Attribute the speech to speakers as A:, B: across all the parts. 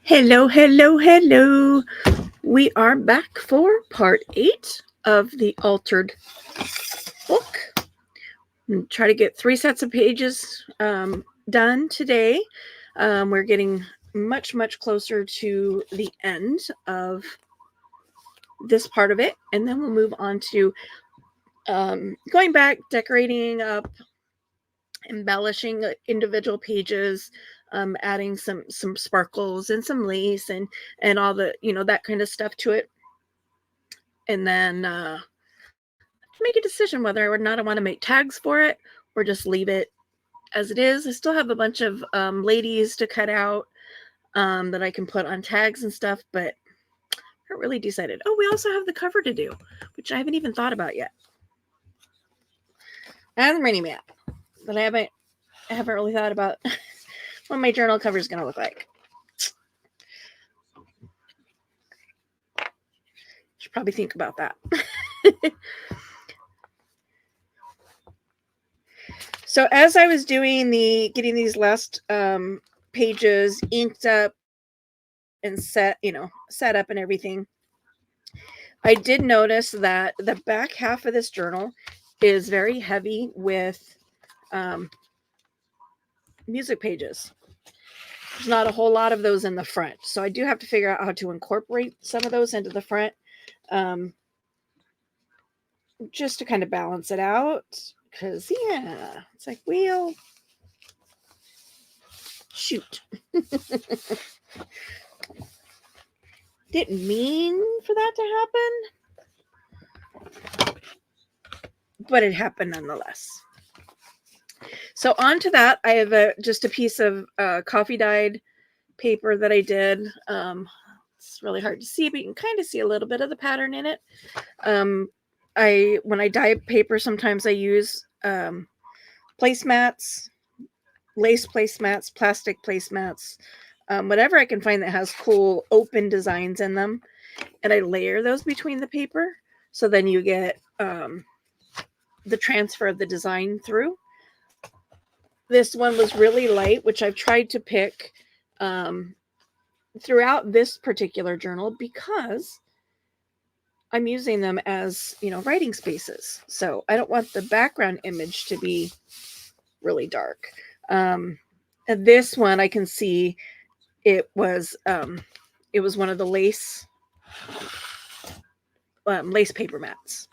A: Hello, hello, hello. We are back for part 8 of the altered book. Try to get 3 sets of pages done today. We're getting much, much closer to the end of this part of it, and then we'll move on to going back, decorating up, embellishing individual pages, adding some sparkles and some lace and all the that kind of stuff to it, and then make a decision whether or not I want to make tags for it or just leave it as it is. I still have a bunch of ladies to cut out that I can put on tags and stuff, but I haven't really decided. Oh, we also have the cover to do, which I haven't even thought about yet. I have the mini map, but I haven't really thought about what my journal cover is going to look like. Should probably think about that. So as I was doing getting these last pages inked up and set up and everything, I did notice that the back half of this journal is very heavy with music pages. There's not a whole lot of those in the front, so I do have to figure out how to incorporate some of those into the front, just to kind of balance it out. Because it's like, well, shoot. Didn't mean for that to happen, but it happened nonetheless. So onto that, I have just a piece of coffee dyed paper that I did. It's really hard to see, but you can kind of see a little bit of the pattern in it. When I dye paper, sometimes I use placemats, lace placemats, plastic placemats, whatever I can find that has cool open designs in them, and I layer those between the paper, so then you get the transfer of the design through. This one was really light, which I've tried to pick throughout this particular journal because I'm using them as, writing spaces. So I don't want the background image to be really dark. This one I can see it was one of the lace paper mats.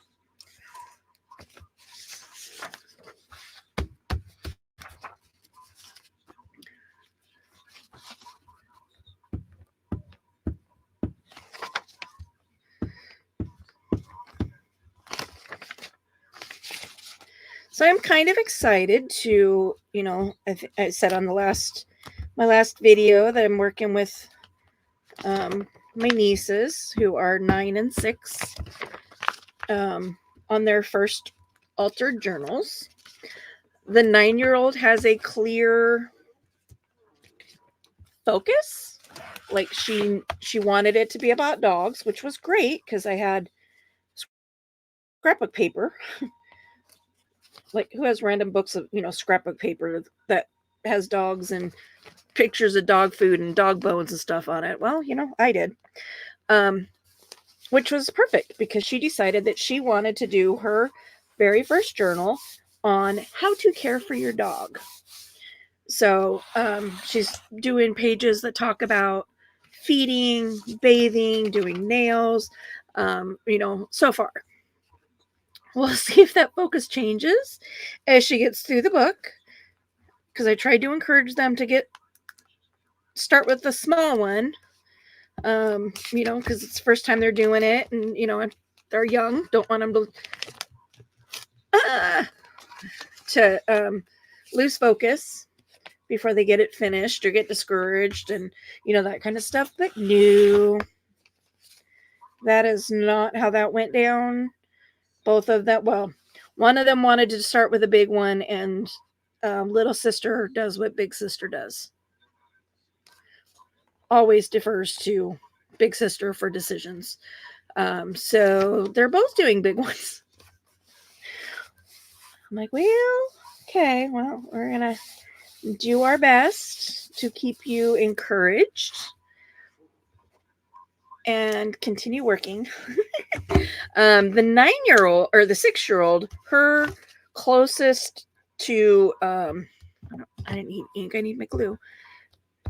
A: So I'm kind of excited to, I said on my last video that I'm working with my nieces who are 9 and 6 on their first altered journals. The 9-year-old has a clear focus. Like she wanted it to be about dogs, which was great because I had scrapbook paper. Like, who has random books of scrapbook paper that has dogs and pictures of dog food and dog bones and stuff on it? Well, I did, which was perfect because she decided that she wanted to do her very first journal on how to care for your dog. So she's doing pages that talk about feeding, bathing, doing nails, so far. We'll see if that focus changes as she gets through the book, because I tried to encourage them to start with the small one, because it's the first time they're doing it, and they're young, don't want them to lose focus before they get it finished or get discouraged and that kind of stuff. But no, that is not how that went down. Both of them, well, one of them wanted to start with a big one, and little sister does what big sister does. Always defers to big sister for decisions. So they're both doing big ones. I'm like, well, okay, well, we're going to do our best to keep you encouraged. and continue working. The 9-year-old or the 6-year-old, her closest to I didn't need ink, I need my glue,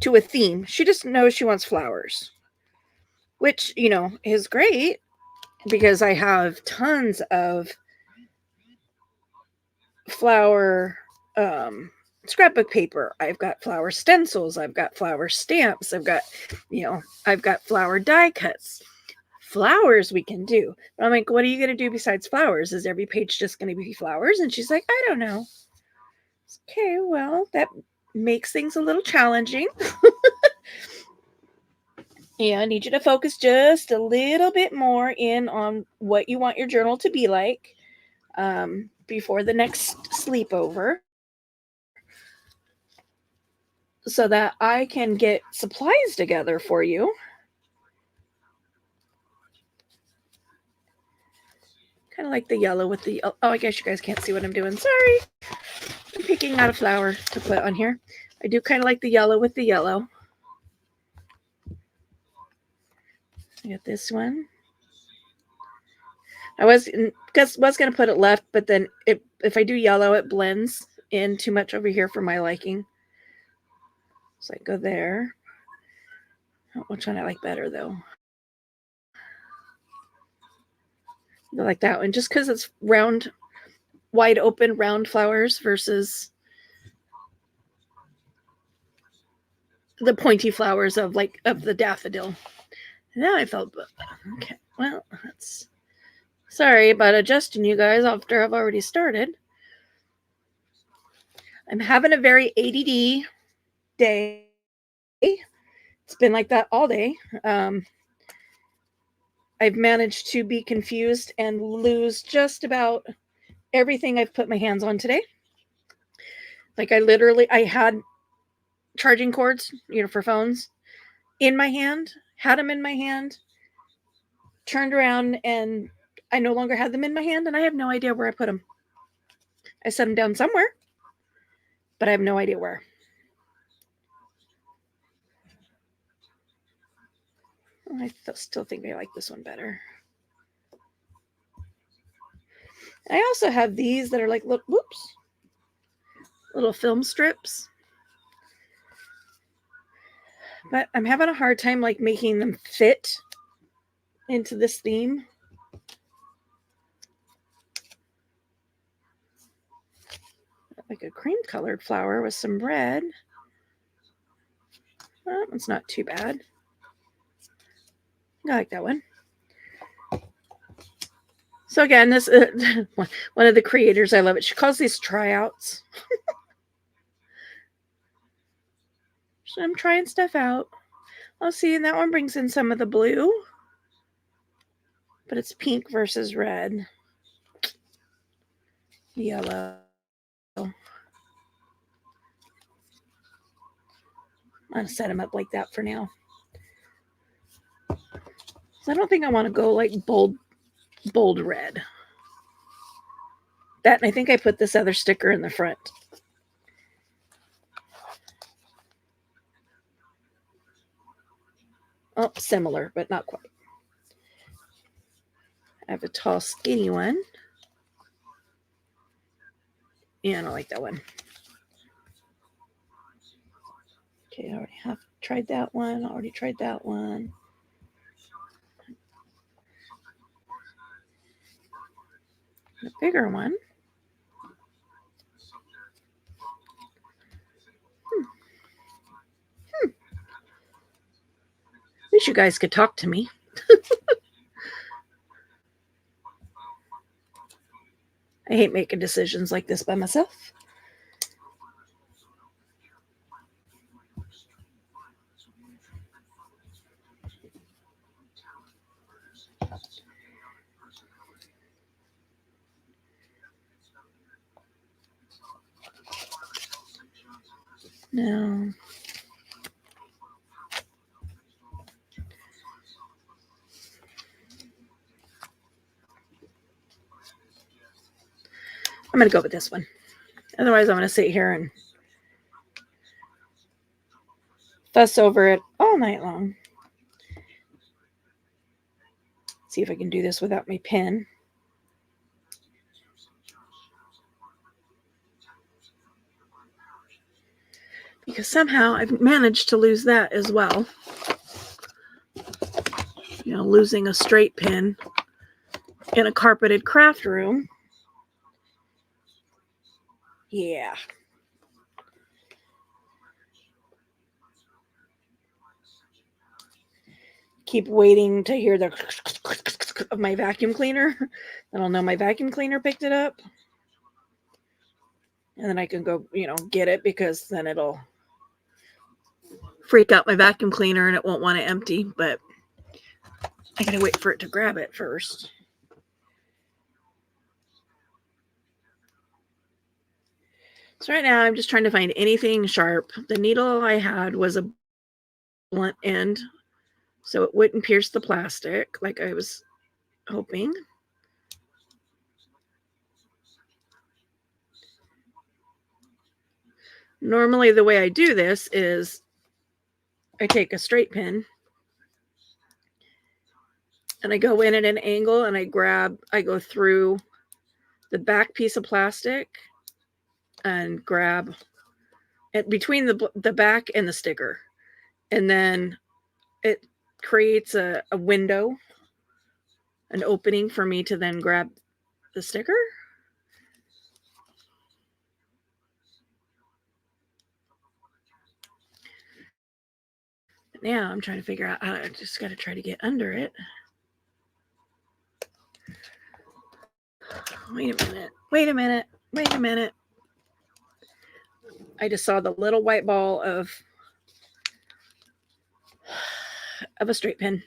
A: to a theme. She just knows she wants flowers, which, is great because I have tons of flower scrapbook paper. I've got flower stencils, I've got flower stamps, I've got flower die cuts. Flowers we can do. But I'm like, what are you going to do besides flowers? Is every page just going to be flowers? And she's like, I don't know. Okay, well, that makes things a little challenging. I need you to focus just a little bit more in on what you want your journal to be like before the next sleepover, so that I can get supplies together for you. Kind of like the yellow with the, I guess you guys can't see what I'm doing. Sorry. I'm picking out a flower to put on here. I do kind of like the yellow with the yellow. I got this one. I was going to put it left, but then if I do yellow, it blends in too much over here for my liking. So I go there. Which one I like better, though? I like that one, just because it's round, wide open, round flowers versus the pointy flowers of the daffodil. Now I felt okay. Well, that's sorry about adjusting you guys after I've already started. I'm having a very ADD day. It's been like that all day. I've managed to be confused and lose just about everything I've put my hands on today. Like I had charging cords, for phones in my hand, had them in my hand, turned around, and I no longer had them in my hand, and I have no idea where I put them. I set them down somewhere, but I have no idea where. I still think I like this one better. I also have these that are like, look, whoops, little film strips. But I'm having a hard time making them fit into this theme. Like a cream colored flower with some red. Well, it's not too bad. I like that one. So again, this one of the creators, I love it. She calls these tryouts. So I'm trying stuff out. I'll see, and that one brings in some of the blue, but it's pink versus red, yellow. I'm gonna set them up like that for now. So I don't think I want to go like bold red. That, and I think I put this other sticker in the front. Oh, similar, but not quite. I have a tall, skinny one. Yeah, I don't like that one. Okay, I already have tried that one. Already tried that one. The bigger one. Wish you guys could talk to me. I hate making decisions like this by myself. No. I'm going to go with this one. Otherwise, I'm going to sit here and fuss over it all night long. See if I can do this without my pen. Because somehow I've managed to lose that as well. You know, losing a straight pen in a carpeted craft room. Yeah. Keep waiting to hear the of my vacuum cleaner. Then I'll know my vacuum cleaner picked it up. And then I can go, you know, get it, because then it'll freak out my vacuum cleaner and it won't want to empty. But I gotta wait for it to grab it first. So right now I'm just trying to find anything sharp. The needle I had was a blunt end, so it wouldn't pierce the plastic like I was hoping. Normally the way I do this is I take a straight pin and I go in at an angle and I go through the back piece of plastic and grab it between the back and the sticker. And then it creates a window, an opening for me to then grab the sticker. But now I'm trying to figure out how I just got to try to get under it. Wait a minute. Wait a minute. Wait a minute. I just saw the little white ball of a straight pin.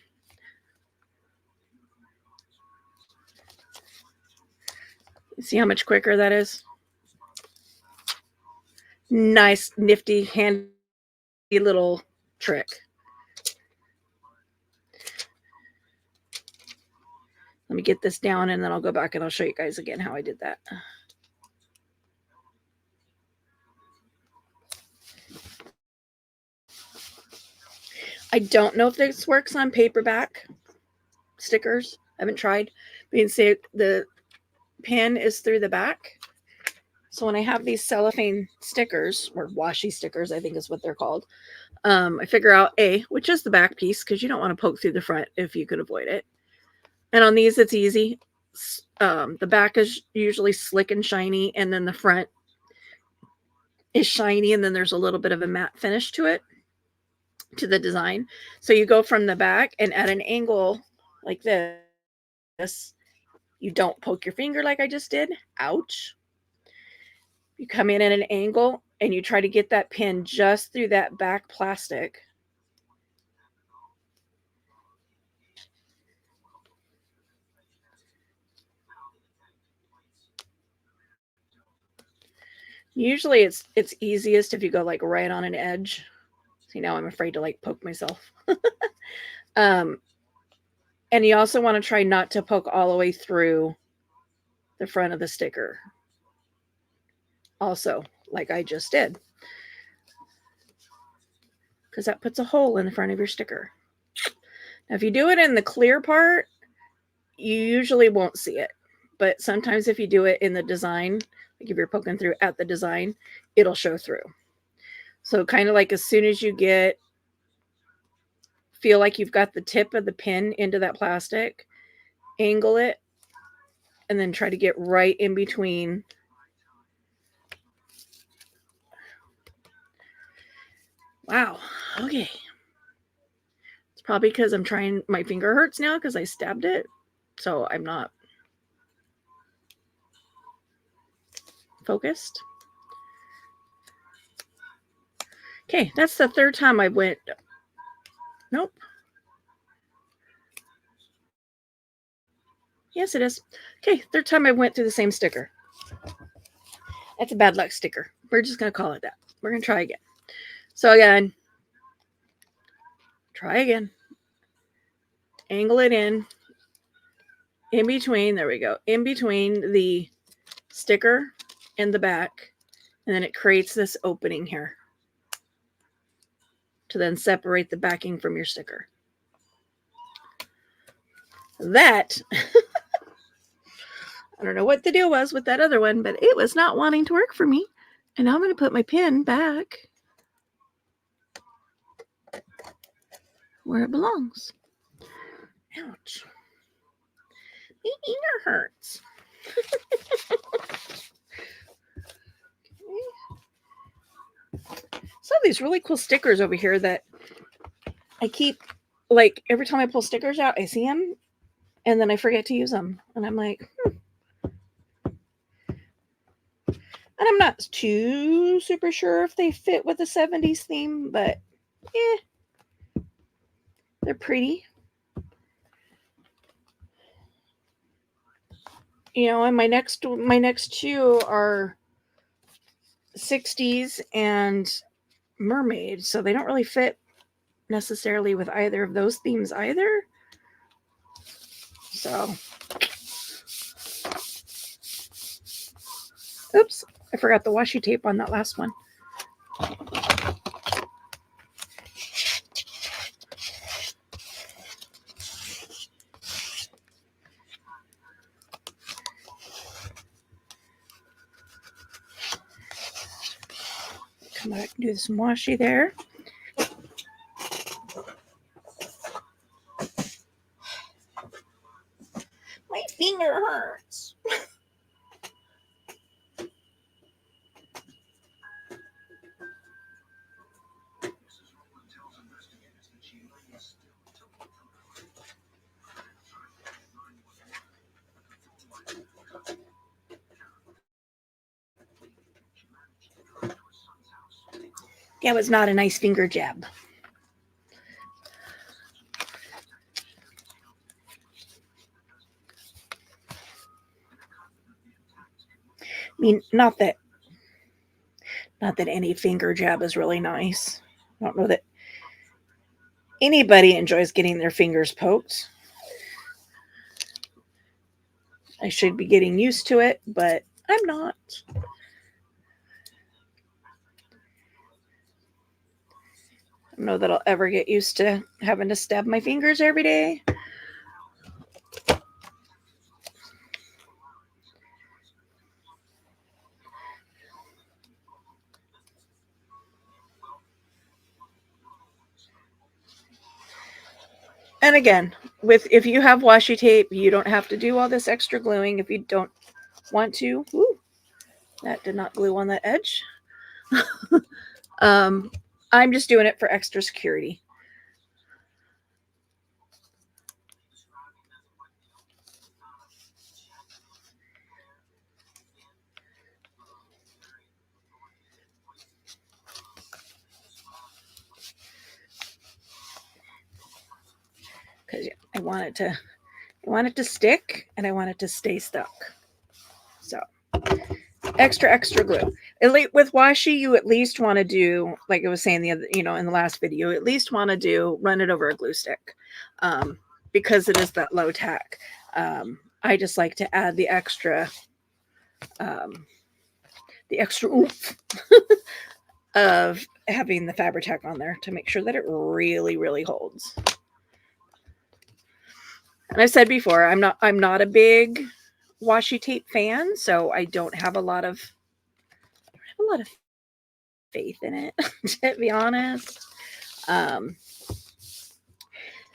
A: See how much quicker that is? Nice, nifty, handy little trick. Let me get this down and then I'll go back and I'll show you guys again how I did that. I don't know if this works on paperback stickers. I haven't tried. But you can see the pin is through the back. So when I have these cellophane stickers, or washi stickers, I think is what they're called, I figure out which is the back piece, because you don't want to poke through the front if you could avoid it. And on these, it's easy. The back is usually slick and shiny, and then the front is shiny, and then there's a little bit of a matte finish to it, to the design. So you go from the back, and at an angle like this, you don't poke your finger like I just did. Ouch. You come in at an angle and you try to get that pin just through that back plastic. Usually it's easiest if you go like right on an edge. See, now I'm afraid to like poke myself. And you also want to try not to poke all the way through the front of the sticker. Also, like I just did. Because that puts a hole in the front of your sticker. Now, if you do it in the clear part, you usually won't see it. But sometimes if you do it in the design, like if you're poking through at the design, it'll show through. So kind of like as soon as you feel like you've got the tip of the pin into that plastic, angle it, and then try to get right in between. Wow. Okay. It's probably because my finger hurts now because I stabbed it. So I'm not focused. Okay, that's the third time I went. Nope. Yes, it is. Okay, third time I went through the same sticker. That's a bad luck sticker. We're just going to call it that. We're going to try again. So again, try again. Angle it in between. There we go. In between the sticker and the back. And then it creates this opening here to then separate the backing from your sticker. That, I don't know what the deal was with that other one, but it was not wanting to work for me. And now I'm going to put my pin back where it belongs. Ouch. My finger hurts. Some of these really cool stickers over here that I keep, like, every time I pull stickers out, I see them, and then I forget to use them. And I'm like, And I'm not too super sure if they fit with the 70s theme, but they're pretty. You know, and my next two are 60s and mermaid, so they don't really fit necessarily with either of those themes either. So, oops, I forgot the washi tape on that last one. Come back and do some washi there. My finger hurts. That was not a nice finger jab. I mean, not that any finger jab is really nice. I don't know that anybody enjoys getting their fingers poked. I should be getting used to it, but I'm not. I don't know that I'll ever get used to having to stab my fingers every day. And again, if you have washi tape, you don't have to do all this extra gluing if you don't want to. Ooh, that did not glue on that edge. I'm just doing it for extra security. Because I want it to stick, and I want it to stay stuck. So extra glue. With washi, you at least want to do, like I was saying in the last video, you at least want to run it over a glue stick, because it is that low tack. I just like to add the extra oomph of having the Fabri-Tac on there to make sure that it really, really holds. And I said before, I'm not a big washi tape fan, so I don't have a lot of faith in it, to be honest.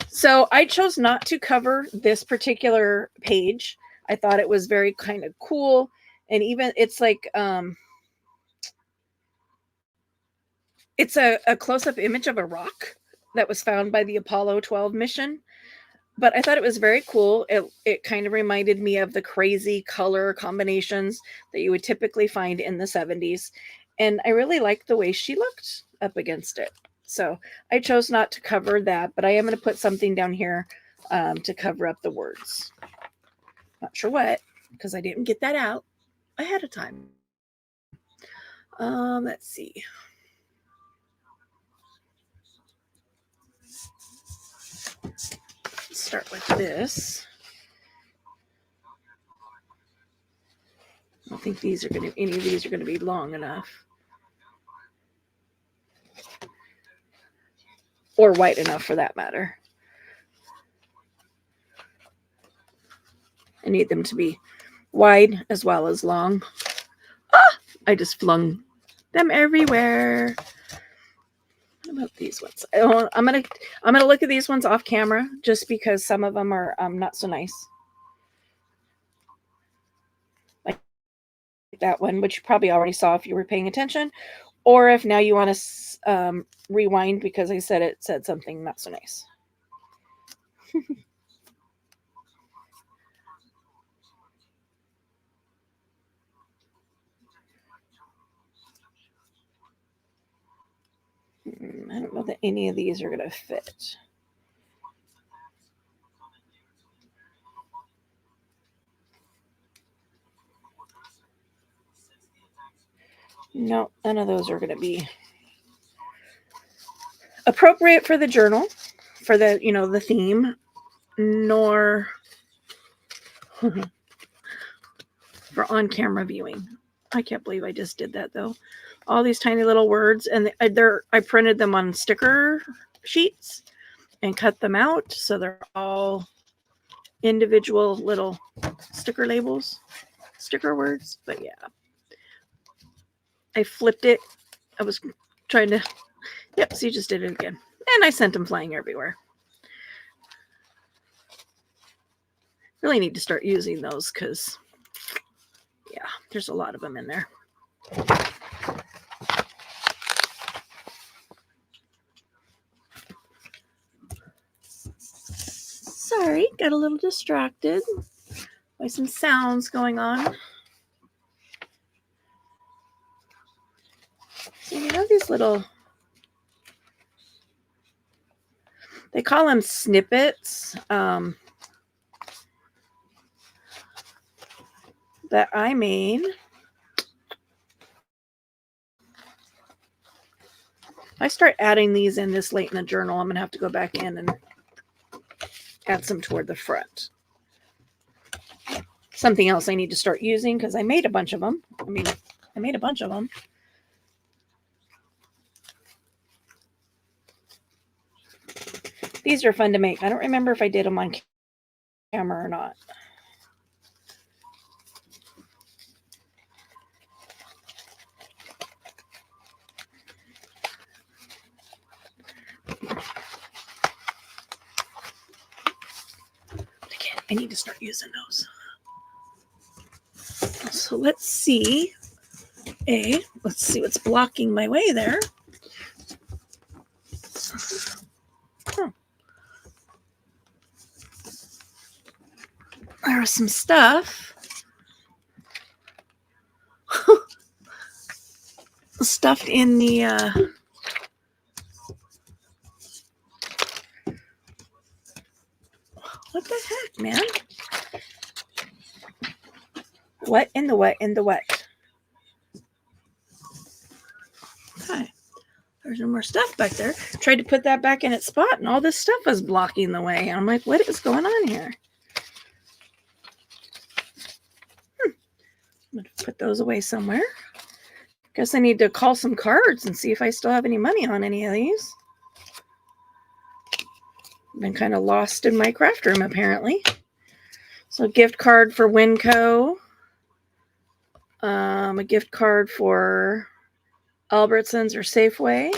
A: So I chose not to cover this particular page. I thought it was very kind of cool, and even it's like it's a close-up image of a rock that was found by the Apollo 12 mission. But I thought it was very cool. It kind of reminded me of the crazy color combinations that you would typically find in the 70s. And I really liked the way she looked up against it. So I chose not to cover that, but I am going to put something down here to cover up the words. Not sure what, because I didn't get that out ahead of time. Let's see. Let's start with this. I don't think any of these are going to be long enough. Or white enough for that matter. I need them to be wide as well as long. Ah, I just flung them everywhere. What about these ones? I'm gonna look at these ones off camera just because some of them are not so nice. Like that one, which you probably already saw if you were paying attention, or if now you want to rewind because I said it said something not so nice. I don't know that any of these are going to fit. No, none of those are going to be appropriate for the journal, for the, the theme, nor for on-camera viewing. I can't believe I just did that though. All these tiny little words, and I printed them on sticker sheets and cut them out so they're all individual little sticker labels, sticker words. But yeah, I flipped it. I was trying to, yep, so you just did it again. And I sent them flying everywhere. Really need to start using those because, yeah, there's a lot of them in there. Sorry, got a little distracted by some sounds going on. So you know these little, they call them snippets that I made. I start adding these in this late in the journal. I'm going to have to go back in and add some toward the front. Something else I need to start using because I made a bunch of them. I made a bunch of them. These are fun to make. I don't remember if I did them on camera or not. But again, I need to start using those. So let's see. Let's see what's blocking my way there. There's some stuff. Stuffed in the what the heck, man? What in the what in the what? Okay. There's no more stuff back there. Tried to put that back in its spot, and all this stuff was blocking the way. And I'm like, what is going on here? I'm going to put those away somewhere. Guess I need to call some cards and see if I still have any money on any of these. I've been kind of lost in my craft room, apparently. So a gift card for Winco. A gift card for Albertsons or Safeway.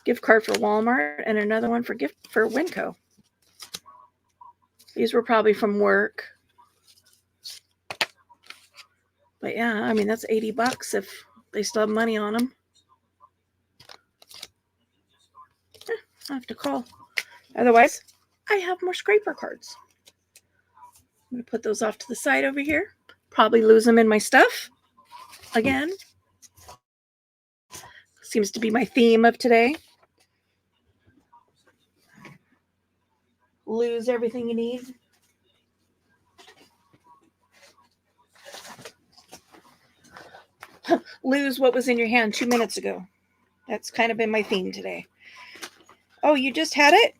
A: Gift card for Walmart. And another one for Winco. These were probably from work. But yeah, I mean, that's $80 if they still have money on them. I have to call. Otherwise, I have more scraper cards. I'm going to put those off to the side over here. Probably lose them in my stuff. Again. Seems to be my theme of today. Lose everything you need. Lose what was in your hand 2 minutes ago. That's kind of been my theme today. Oh, you just had it?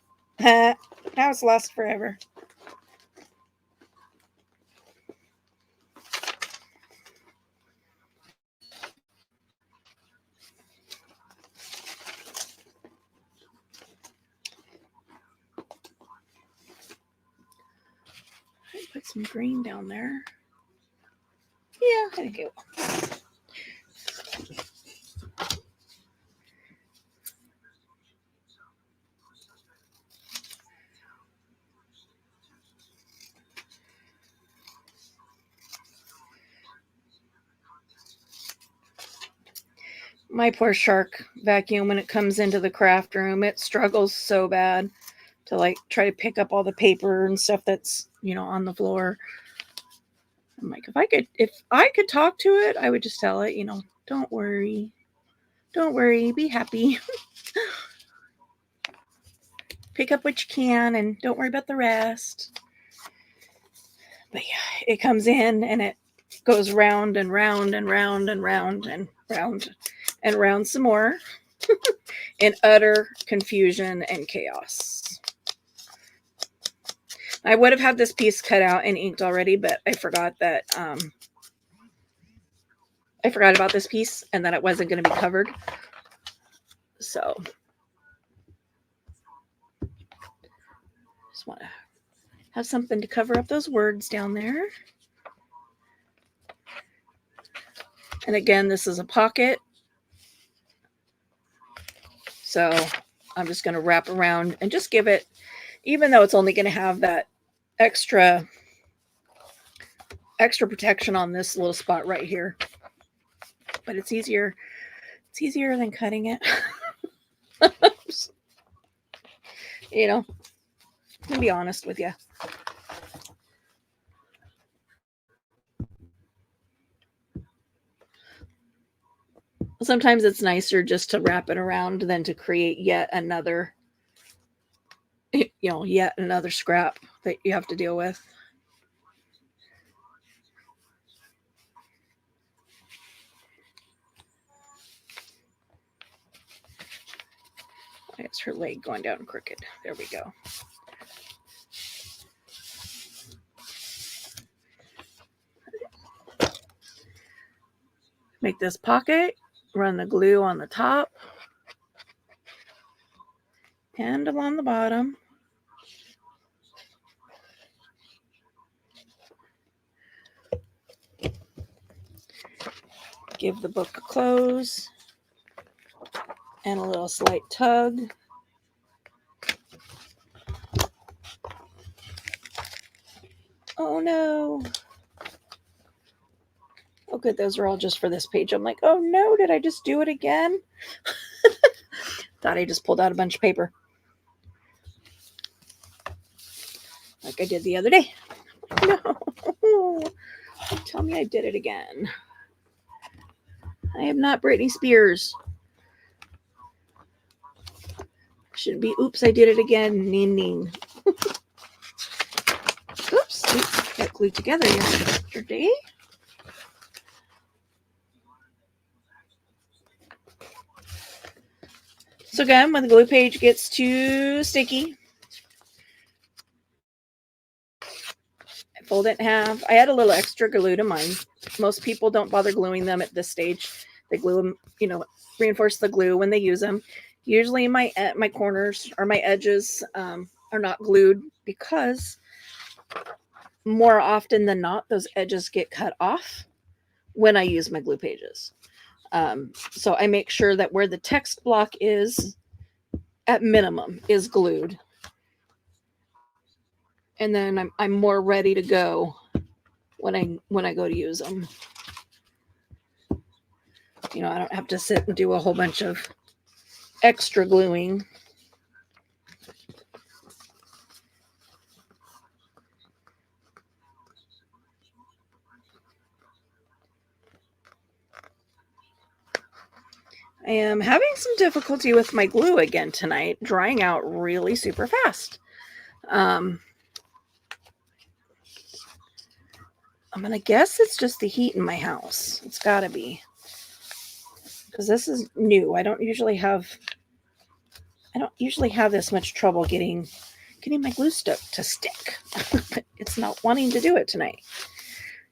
A: Now it's lost forever. Put get some green down there. Yeah, I think it will. My poor shark vacuum, when it comes into the craft room, it struggles so bad to like try to pick up all the paper and stuff that's, you know, on the floor. I'm like, if I could talk to it, I would just tell it, you know, don't worry, be happy. Pick up what you can and don't worry about the rest. But yeah, it comes in and it goes round and round and round and round and round and round some more in utter confusion and chaos. I would have had this piece cut out and inked already, but I forgot that I forgot about this piece and that it wasn't going to be covered. So just want to have something to cover up those words down there. And again, this is a pocket. So I'm just going to wrap around and just give it, even though it's only going to have that extra protection on this little spot right here. But it's easier than cutting it. You know, I'm going to be honest with you. Sometimes it's nicer just to wrap it around than to create yet another scrap that you have to deal with. It's her leg going down crooked. There we go. Make this pocket, run the glue on the top and along the bottom. Give the book a close and a little slight tug. Oh no. Oh good, those are all just for this page. I'm like, oh no, did I just do it again? Thought I just pulled out a bunch of paper. Like I did the other day. No. Tell me I did it again. I am not Britney Spears. Shouldn't be, oops, I did it again. Ning. Oops, got glued together yesterday. So again, when the glue page gets too sticky, I fold it in half. I add a little extra glue to mine. Most people don't bother gluing them at this stage. They glue them, you know, reinforce the glue when they use them. Usually my corners or my edges are not glued because more often than not, those edges get cut off when I use my glue pages. So I make sure that where the text block is, at minimum, is glued. And then I'm more ready to go when I go to use them. You know, I don't have to sit and do a whole bunch of extra gluing. I am having some difficulty with my glue again tonight, drying out really super fast. I'm going to guess it's just the heat in my house. It's got to be. Because this is new. I don't usually have this much trouble getting my glue stuck to stick. It's not wanting to do it tonight.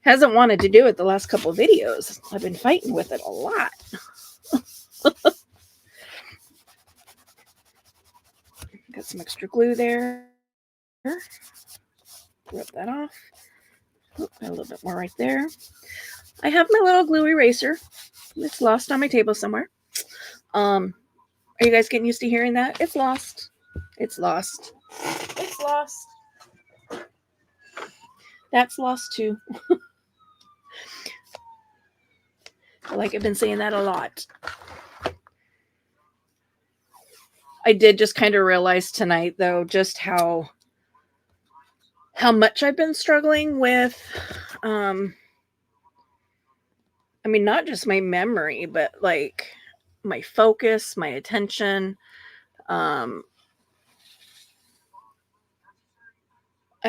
A: Hasn't wanted to do it the last couple of videos. I've been fighting with it a lot. Got some extra glue there. Rip that off. Oh, a little bit more right there. I have my little glue eraser. It's lost on my table somewhere. Are you guys getting used to hearing that? It's lost. It's lost. It's lost. That's lost too. Like I've been saying that a lot. I did just kind of realize tonight, though, just how much I've been struggling with. I mean, not just my memory, but like my focus, my attention. I'm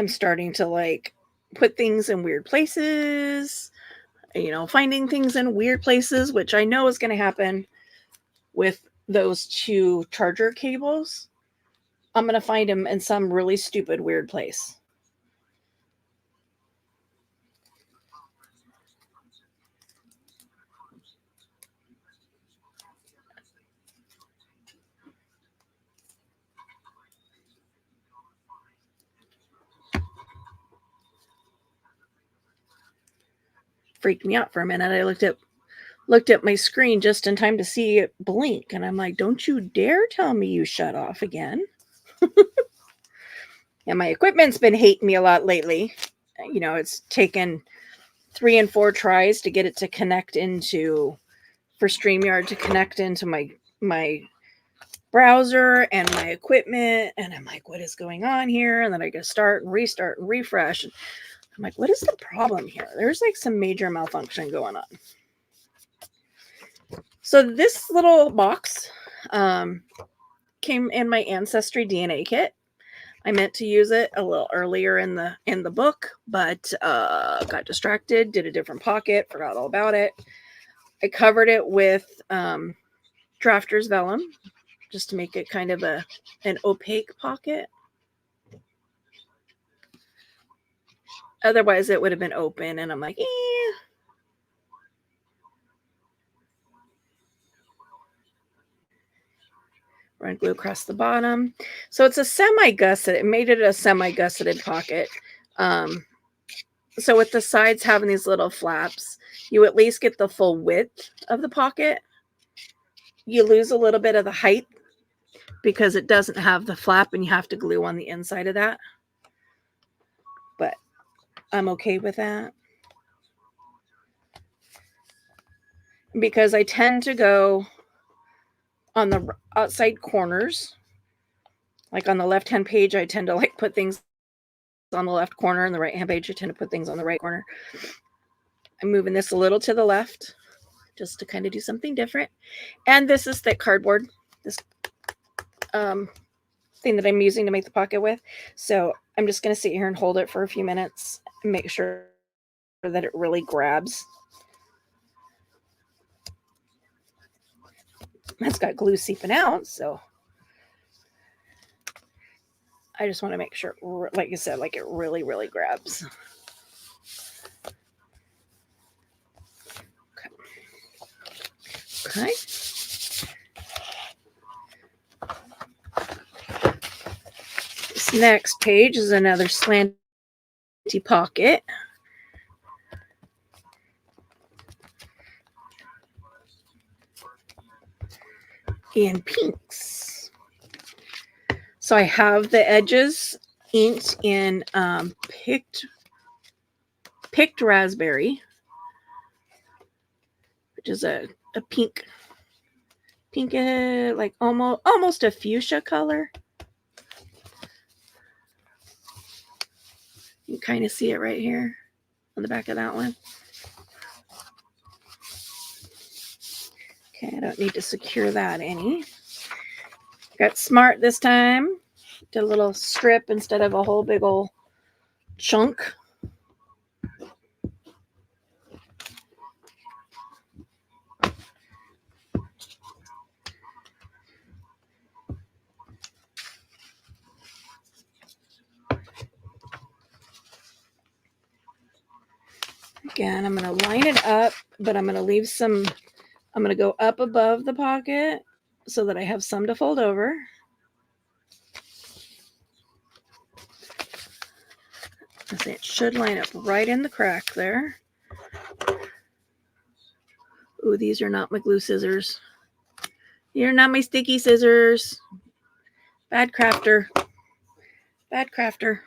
A: starting to like put things in weird places, finding things in weird places, which I know is going to happen with those two charger cables. I'm going to find them in some really stupid, weird place. Freaked me out for a minute. I looked at my screen just in time to see it blink, and I'm like, don't you dare tell me you shut off again. And my equipment's been hating me a lot lately. It's taken 3 and 4 tries to get it to connect for StreamYard to connect into my browser and my equipment, and I'm like, what is going on here? And then I go start and restart and refresh. I'm like, what is the problem here? There's like some major malfunction going on. So this little box came in my Ancestry DNA kit. I meant to use it a little earlier in the book, but got distracted, did a different pocket, forgot all about it. I covered it with drafter's vellum just to make it kind of an opaque pocket. Otherwise, it would have been open, and I'm like, eh. Run glue across the bottom. So it's a semi-gusset. It made it a semi-gusseted pocket. So with the sides having these little flaps, you at least get the full width of the pocket. You lose a little bit of the height because it doesn't have the flap and you have to glue on the inside of that. But I'm okay with that. Because I tend to go on the outside corners. Like on the left-hand page, I tend to like put things on the left corner, and the right-hand page, I tend to put things on the right corner. I'm moving this a little to the left just to kind of do something different. And this is thick cardboard, this thing that I'm using to make the pocket with. So I'm just going to sit here and hold it for a few minutes and make sure that it really grabs. It's got glue seeping out, so I just want to make sure, like I said, like it really, really grabs. Okay. This next page is another slanty pocket. In pinks. So I have the edges inked in picked raspberry, which is a pink, like almost a fuchsia color. You can kind of see it right here on the back of that one. Okay, I don't need to secure that any. Got smart this time. Did a little strip instead of a whole big old chunk. Again, I'm going to line it up, but I'm going to leave some, I'm going to go up above the pocket so that I have some to fold over. It should line up right in the crack there. Ooh, these are not my glue scissors. You're not my sticky scissors. Bad crafter. Bad crafter.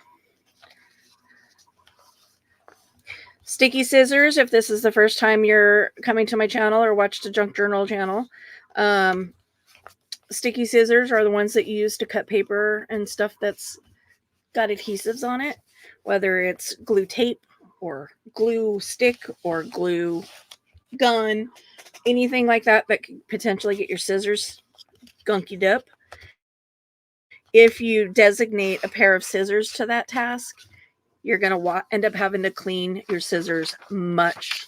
A: Sticky scissors, if this is the first time you're coming to my channel or watched the Junk Journal channel, sticky scissors are the ones that you use to cut paper and stuff that's got adhesives on it, whether it's glue tape or glue stick or glue gun, anything like that that could potentially get your scissors gunkied up. If you designate a pair of scissors to that task, you're going to end up having to clean your scissors much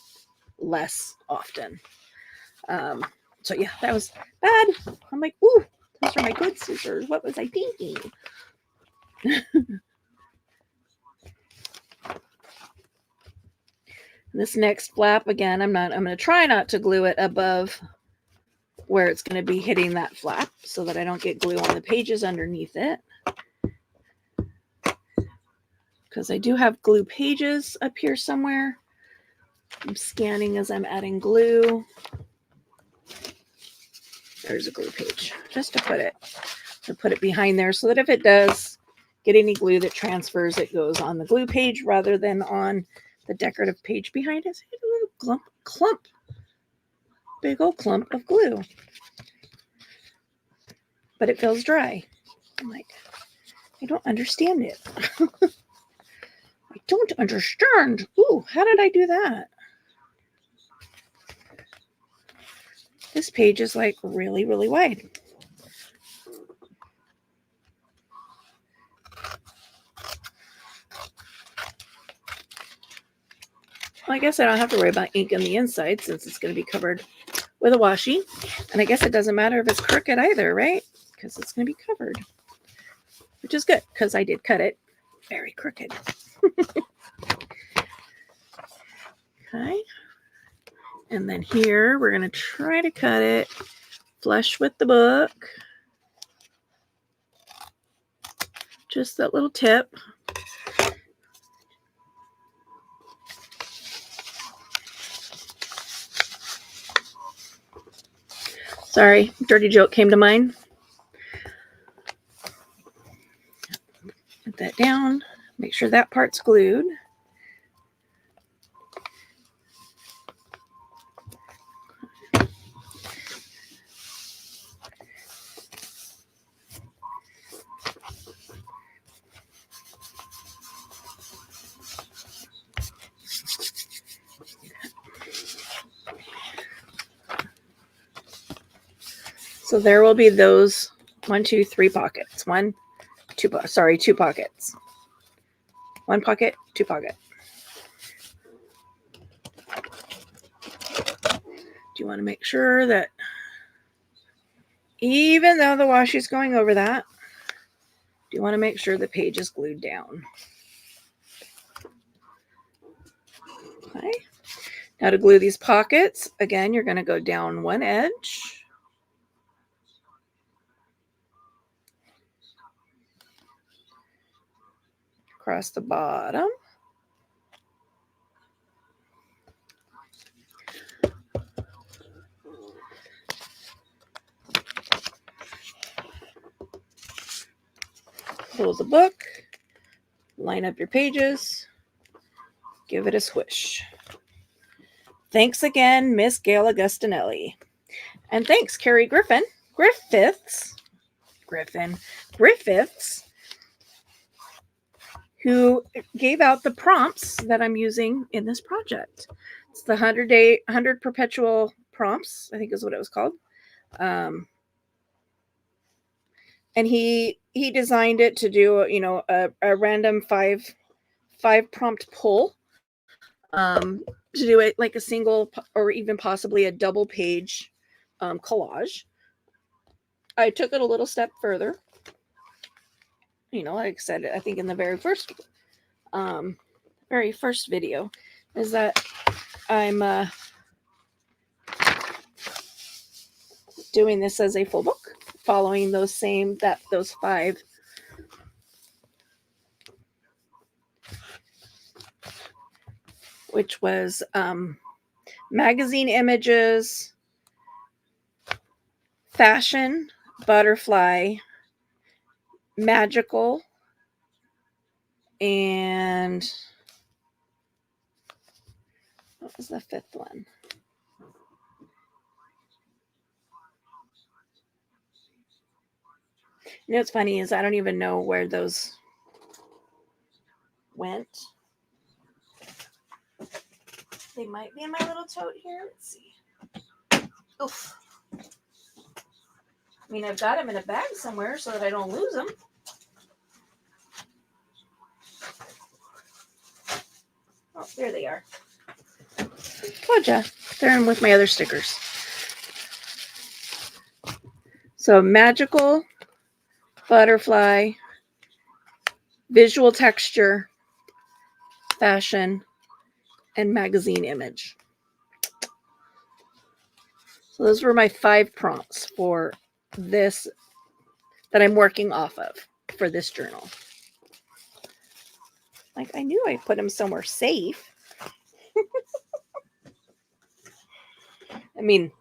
A: less often. So yeah, that was bad. I'm like, ooh, those are my good scissors. What was I thinking? This next flap, again, I'm going to try not to glue it above where it's going to be hitting that flap so that I don't get glue on the pages underneath it. Because I do have glue pages up here somewhere. I'm scanning as I'm adding glue. There's a glue page, just to put it behind there so that if it does get any glue that transfers, it goes on the glue page rather than on the decorative page behind it. A little clump, big old clump of glue. But it feels dry. I'm like, I don't understand it. I don't understand. Ooh, how did I do that? This page is like really, really wide. Well, I guess I don't have to worry about ink on the inside since it's going to be covered with a washi. And I guess it doesn't matter if it's crooked either, right? Because it's going to be covered. Which is good because I did cut it very crooked. Okay. And then here we're going to try to cut it flush with the book. Just that little tip. Sorry, dirty joke came to mind. Put that down. Make sure that part's glued. So there will be those 1, 2, 3 pockets. 2 pockets. 1 pocket, 2 pocket. Do you want to make sure that even though the washi is going over that, do you want to make sure the page is glued down? Okay. Now to glue these pockets, again, you're going to go down one edge. Across the bottom. Pull the book, line up your pages, give it a swish. Thanks again, Miss Gail Augustinelli. And thanks, CeriGriffiths, who gave out the prompts that I'm using in this project. It's the 100 perpetual prompts, I think is what it was called. And he designed it to do, a random five prompt pull, to do it like a single or even possibly a double page collage. I took it a little step further. Like I said, I think in the very first video is that I'm doing this as a full book, following those 5 which was magazine images, fashion, butterfly, magical, and what was the fifth one? You know what's funny is I don't even know where those went. They might be in my little tote here. Let's see. Oof. I mean, I've got them in a bag somewhere so that I don't lose them. Oh, there they are. Gotcha. They're in with my other stickers. So magical, butterfly, visual texture, fashion, and magazine image. So those were my 5 prompts for this that I'm working off of for this journal. Like, I knew I put them somewhere safe. I mean,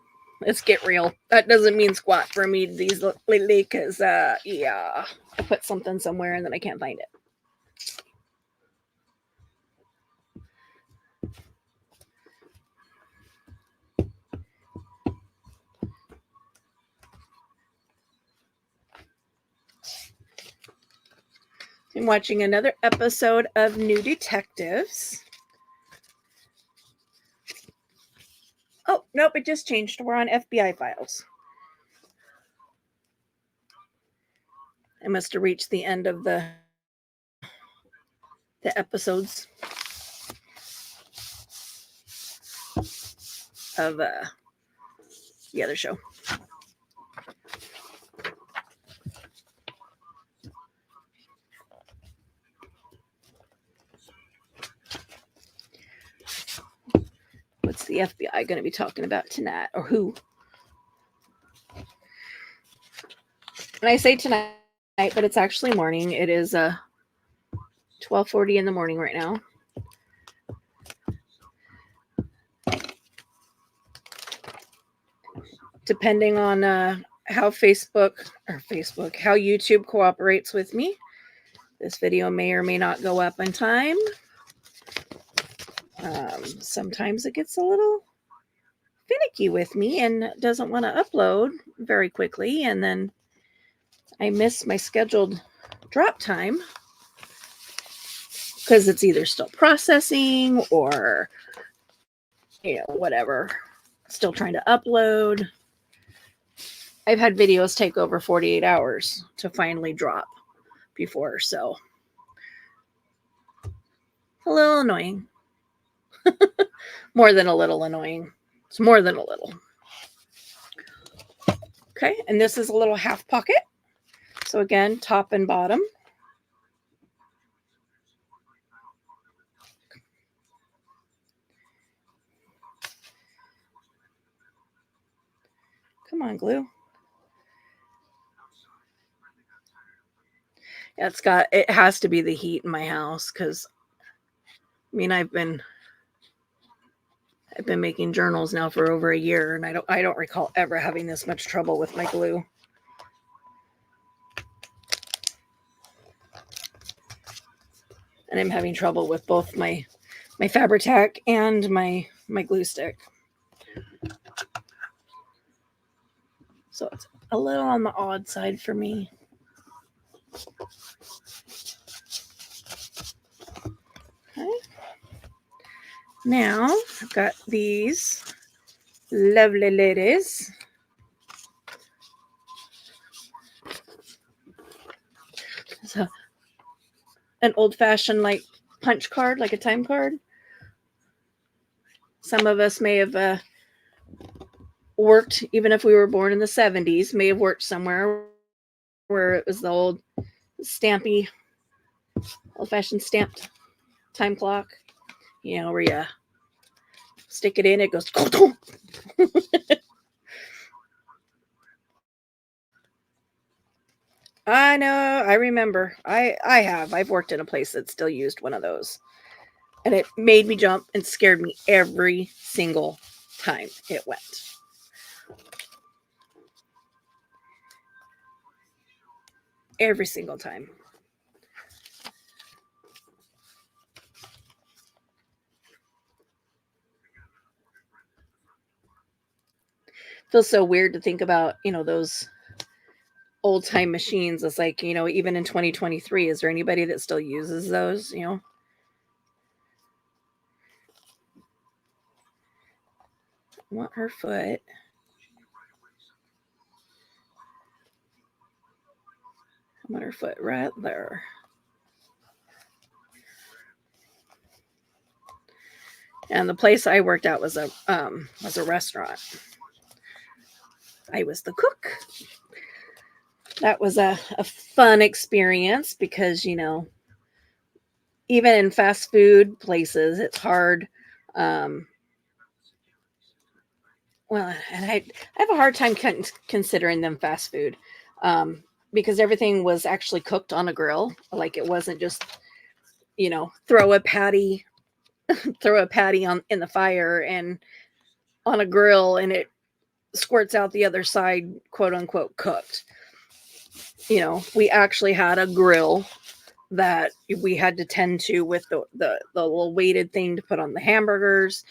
A: let's get real. That doesn't mean squat for me these lately because, yeah, I put something somewhere and then I can't find it. I'm watching another episode of New Detectives. Oh, nope, it just changed. We're on FBI files. I must have reached the end of the episodes of the other show. What's the FBI going to be talking about tonight, or who? And I say tonight, but it's actually morning. It is 12:40 in the morning right now. Depending on how how YouTube cooperates with me, this video may or may not go up on time. Sometimes it gets a little finicky with me and doesn't want to upload very quickly, and then I miss my scheduled drop time because it's either still processing or, you know, whatever, still trying to upload. I've had videos take over 48 hours to finally drop before, so a little annoying. More than a little annoying. It's more than a little. Okay, and this is a little half pocket. So again, top and bottom. Come on, glue. Yeah, it has to be the heat in my house because, I mean, I've been making journals now for over a year, and I don't recall ever having this much trouble with my glue. And I'm having trouble with both my Fabri-Tac and my glue stick. So it's a little on the odd side for me. Okay. Now I've got these lovely ladies. So an old-fashioned like punch card, like a time card. Some of us may have worked, even if we were born in the 70s, may have worked somewhere where it was the old stampy, old-fashioned stamped time clock, you know, where you stick it in, it goes. I know, I remember. I've worked in a place that still used one of those. And it made me jump and scared me every single time it went. Every single time. Feels so weird to think about, those old time machines. It's like, even in 2023, is there anybody that still uses those, I want her foot. I want her foot right there. And the place I worked at was a restaurant. I was the cook. That was a fun experience because, even in fast food places, it's hard. Well, and I have a hard time considering them fast food, because everything was actually cooked on a grill. Like, it wasn't just, throw a patty on in the fire and on a grill, and it squirts out the other side, quote unquote, cooked. We actually had a grill that we had to tend to with the little weighted thing to put on the hamburgers.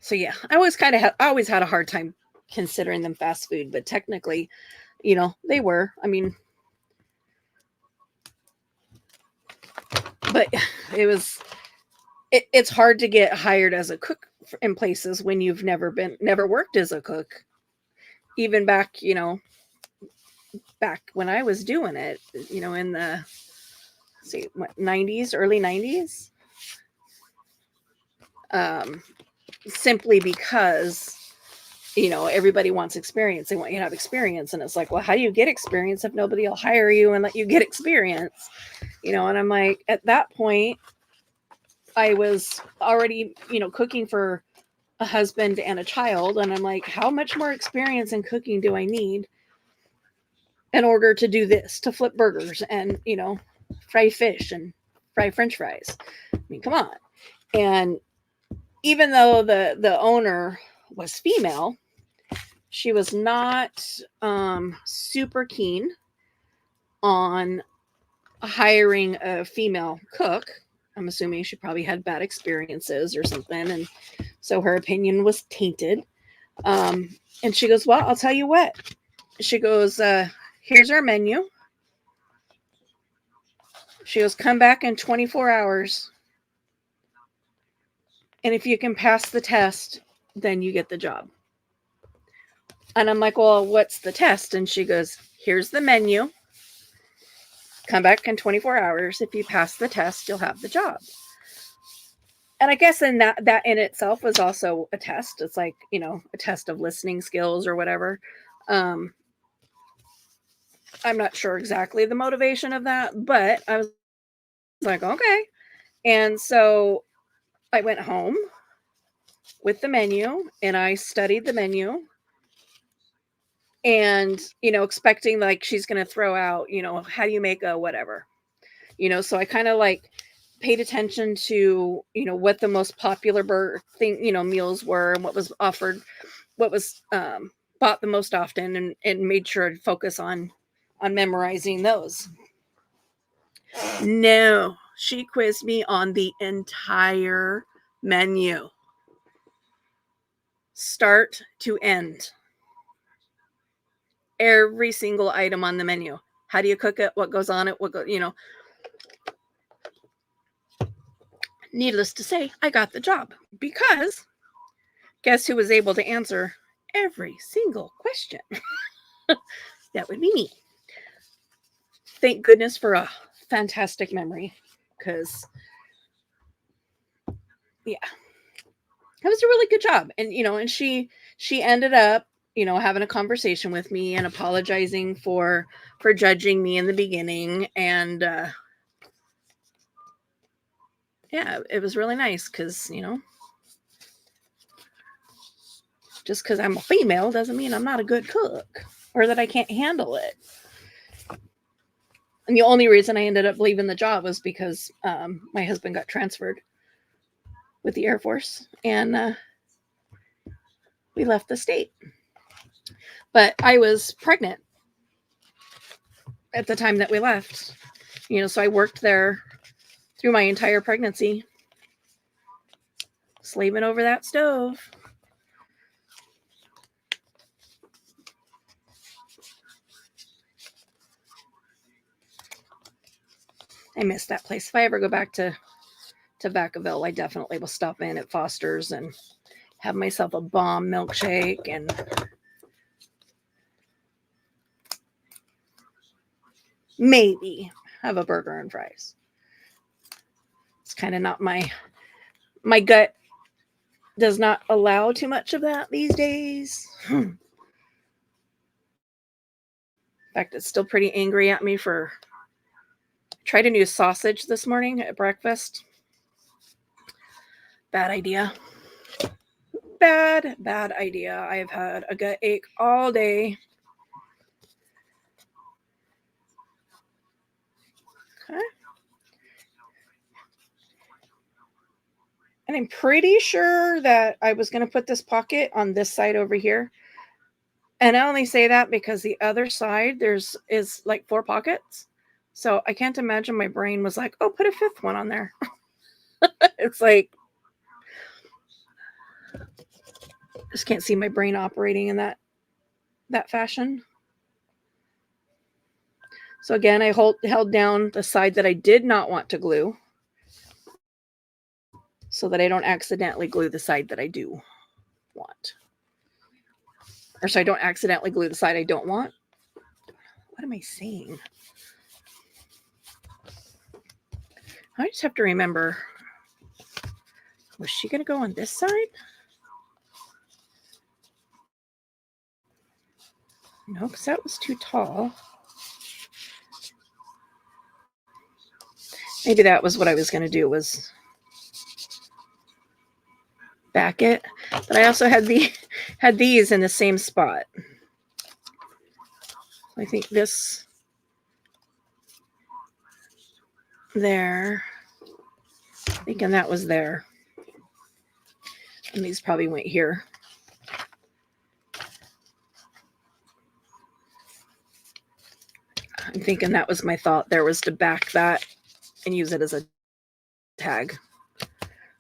A: So yeah, I always had a hard time considering them fast food, but technically, they were. I mean, but it's hard to get hired as a cook in places when you've never worked as a cook. Even back when I was doing it, in the '90s, early '90s, simply because everybody wants experience. They want you to have experience, and it's like, well, how do you get experience if nobody will hire you and let you get experience? And I'm like, at that point, I was already cooking for a husband and a child, and I'm like, how much more experience in cooking do I need in order to do this, to flip burgers and fry fish and fry french fries? I mean, come on. And even though the owner was female, she was not super keen on hiring a female cook. I'm assuming she probably had bad experiences or something, and so her opinion was tainted. And she goes, well, I'll tell you what. She goes, here's our menu. She goes, come back in 24 hours. And if you can pass the test, then you get the job. And I'm like, well, what's the test? And she goes, here's the menu. Come back in 24 hours. If you pass the test, you'll have the job. And I guess in that in itself was also a test. It's like, a test of listening skills or whatever. I'm not sure exactly the motivation of that, but I was like, okay. And so I went home with the menu and I studied the menu, and, expecting like she's going to throw out, how do you make a whatever, so I kind of like paid attention to, what the most popular meals were and what was offered, what was bought the most often, and made sure to focus on memorizing those. No, she quizzed me on the entire menu, start to end. Every single item on the menu. How do you cook it? What goes on it? Needless to say, I got the job because guess who was able to answer every single question? That would be me. Thank goodness for a fantastic memory, because yeah, that was a really good job. And and she ended up having a conversation with me and apologizing for judging me in the beginning. And yeah, it was really nice because just because I'm a female doesn't mean I'm not a good cook. or that I can't handle it. And the only reason I ended up leaving the job was because my husband got transferred with the Air Force, and we left the state. But I was pregnant at the time that we left, so I worked there through my entire pregnancy, slaving over that stove. I miss that place. If I ever go back to Vacaville, I definitely will stop in at Foster's and have myself a bomb milkshake and maybe have a burger and fries. It's kind of not my gut does not allow too much of that these days. In fact, it's still pretty angry at me for tried a new sausage this morning at breakfast. Bad idea. Bad idea. I have had a gut ache all day. Okay. And I'm pretty sure that I was going to put this pocket on this side over here. And I only say that because the other side is like 4 pockets. So I can't imagine my brain was like, oh, put a 5th one on there. It's like, just can't see my brain operating in that fashion. So again, I held down the side that I did not want to glue so that I don't accidentally glue the side that I do want. Or so I don't accidentally glue the side I don't want. What am I saying? I just have to remember, was she going to go on this side? No, because that was too tall. Maybe that was what I was going to do, was back it. But I also had these in the same spot. I think this there, thinking that was there. And these probably went here. I'm thinking that was my thought there, was to back that and use it as a tag.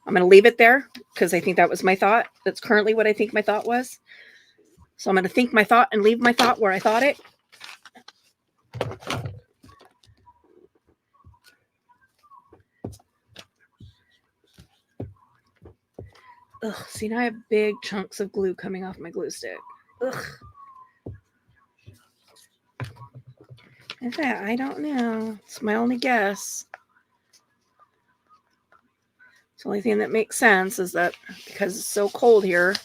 A: I'm going to leave it there because I think that was my thought. That's currently what I think my thought was. So I'm going to think my thought and leave my thought where I thought it. Ugh, see, now I have big chunks of glue coming off my glue stick. Ugh. In fact, I don't know. It's my only guess. The only thing that makes sense is that because it's so cold here,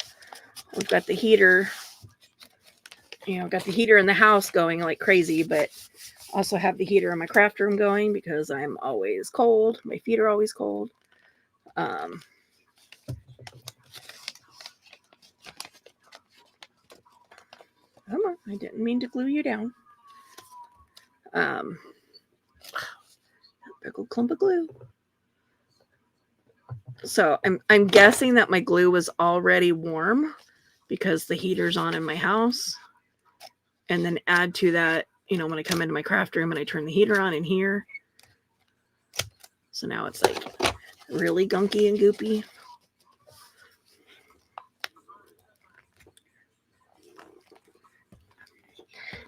A: we've got the heater, got the heater in the house going like crazy, but also have the heater in my craft room going because I'm always cold. My feet are always cold. Come on, I didn't mean to glue you down. Big old clump of glue. So I'm guessing that my glue was already warm because the heater's on in my house. And then add to that, when I come into my craft room and I turn the heater on in here. So now it's like really gunky and goopy.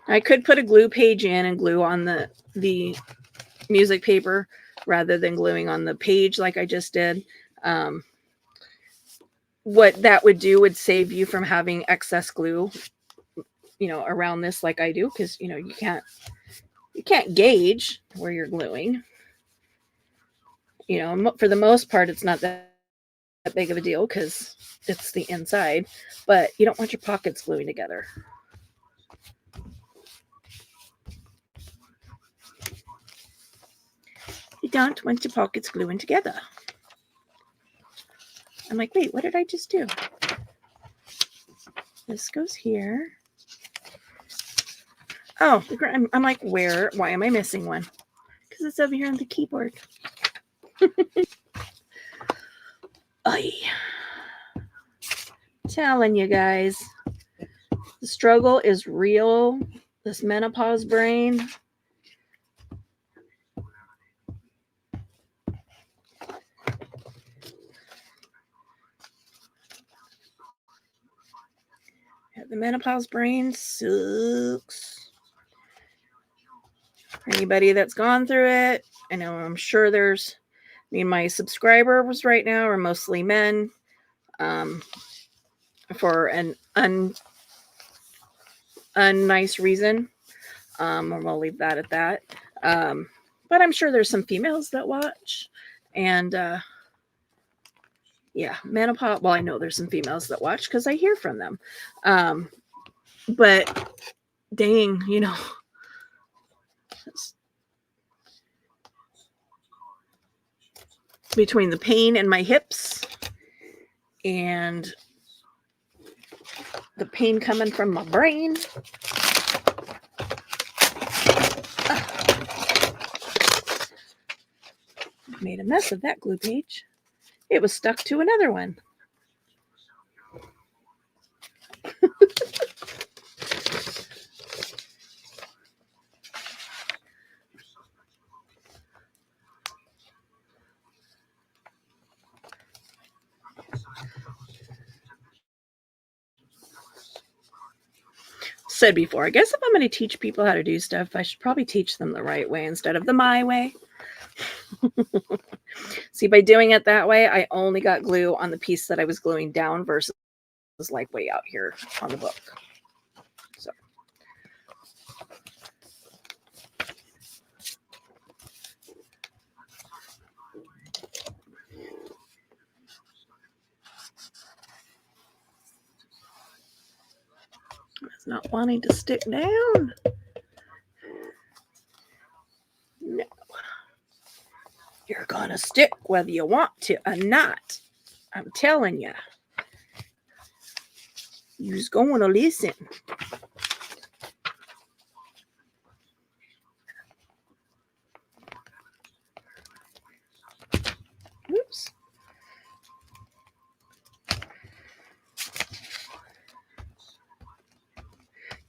A: I could put a glue page in and glue on the music paper rather than gluing on the page like I just did. What that would do would save you from having excess glue, around this like I do, because you can't gauge where you're gluing. For the most part, it's not that big of a deal because it's the inside, but you don't want your pockets gluing together. You don't want your pockets gluing together. I'm like, wait, what did I just do? This goes here. Oh, I'm like, where? Why am I missing one? Because it's over here on the keyboard. Ay. Telling you guys, the struggle is real. This menopause brain. The menopause brain sucks. For anybody that's gone through it, I know I'm sure there's, I mean, my subscribers right now are mostly men, for an unnice reason. And we'll leave that at that. But I'm sure there's some females that watch, and yeah, menopause. Well, I know there's some females that watch because I hear from them. But dang, you know, between the pain in my hips and the pain coming from my brain. Made a mess of that glue page. It was stuck to another one. Said before, I guess if I'm going to teach people how to do stuff, I should probably teach them the right way instead of the my way. See, by doing it that way, I only got glue on the piece that I was gluing down versus like way out here on the book. So. It's not wanting to stick down. No. You're going to stick whether you want to or not. I'm telling you. You're just going to listen. Oops.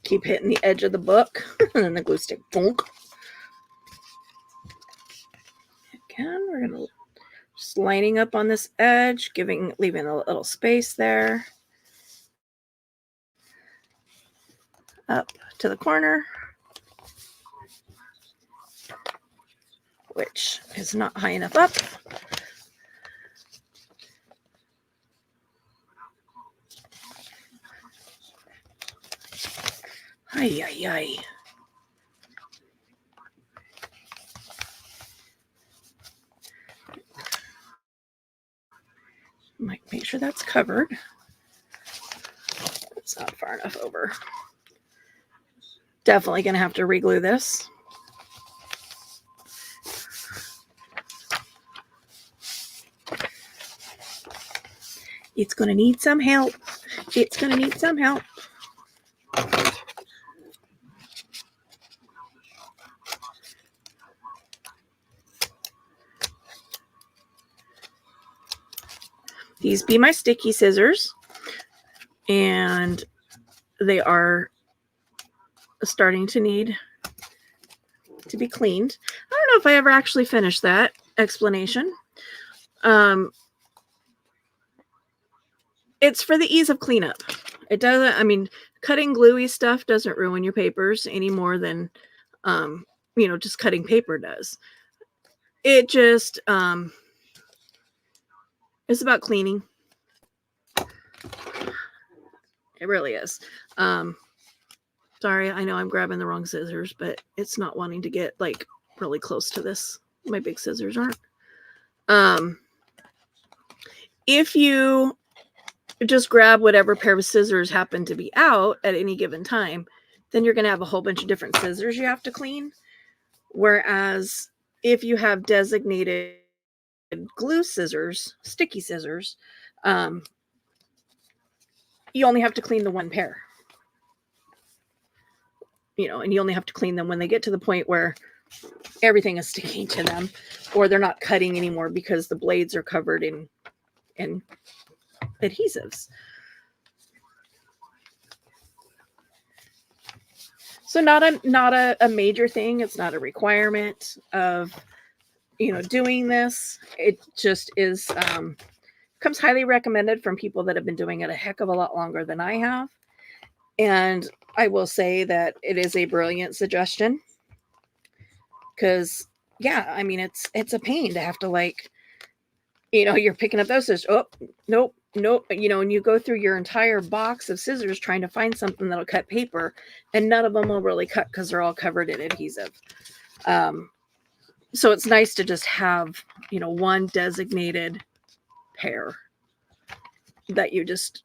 A: Keep hitting the edge of the book. And then the glue stick, bonk. Again, we're going to just lining up on this edge, leaving a little space there. Up to the corner, which is not high enough up. Ay, ay, ay. Might make sure that's covered. It's not far enough over. Definitely going to have to re-glue this. It's going to need some help. It's going to need some help. These be my sticky scissors, and they are starting to need to be cleaned. I don't know if I ever actually finished that explanation. It's for the ease of cleanup. It doesn't, I mean, cutting gluey stuff doesn't ruin your papers any more than, just cutting paper does. It just, it's about cleaning. It really is. Sorry, I know I'm grabbing the wrong scissors, but it's not wanting to get like really close to this. My big scissors aren't. If you just grab whatever pair of scissors happen to be out at any given time, then you're going to have a whole bunch of different scissors you have to clean. Whereas if you have designated glue scissors, sticky scissors, you only have to clean the one pair. and you only have to clean them when they get to the point where everything is sticking to them, or they're not cutting anymore because the blades are covered in adhesives. So not a major thing. It's not a requirement of doing this. It just is comes highly recommended from people that have been doing it a heck of a lot longer than I have. And I will say that it is a brilliant suggestion, because yeah, I mean it's a pain to have to you're picking up those scissors. Oh, nope, and you go through your entire box of scissors trying to find something that'll cut paper, and none of them will really cut because they're all covered in adhesive. So it's nice to just have, one designated pair that you just,